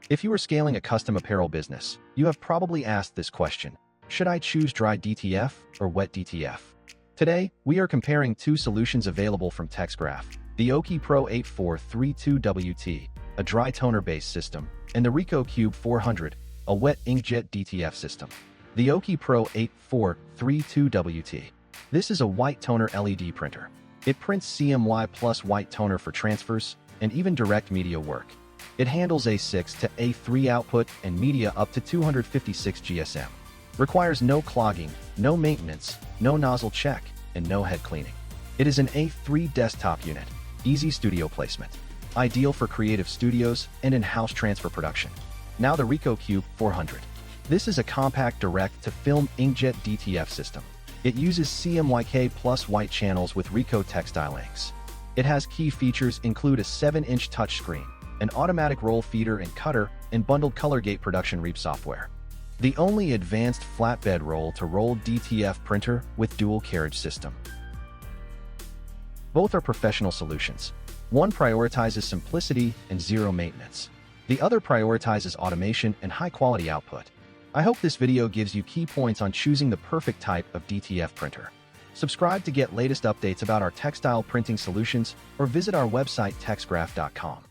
If you are scaling a custom apparel business, you have probably asked this question: should I choose dry DTF or wet DTF? Today, we are comparing two solutions available from Texgraph: the OKI Pro8432WT, a dry toner-based system, and the RICOH Cube 400, a wet inkjet DTF system. The OKI Pro8432WT. This is a white toner LED printer. It prints CMYK plus white toner for transfers and even direct media work. It handles A6 to A3 output and media up to 256 GSM. Requires no clogging, no maintenance, no nozzle check, and no head cleaning. It is an A3 desktop unit, easy studio placement, ideal for creative studios and in-house transfer production. Now the RICOH Cube 400. This is a compact direct-to-film inkjet DTF system. It uses CMYK plus white channels with RICOH textile inks. It has key features include a 7-inch touchscreen, an automatic roll feeder and cutter, and bundled ColorGATE production reap software. The only advanced flatbed roll-to-roll DTF printer with dual carriage system. Both are professional solutions. One prioritizes simplicity and zero maintenance. The other prioritizes automation and high-quality output. I hope this video gives you key points on choosing the perfect type of DTF printer. Subscribe to get latest updates about our textile printing solutions or visit our website texgraph.com.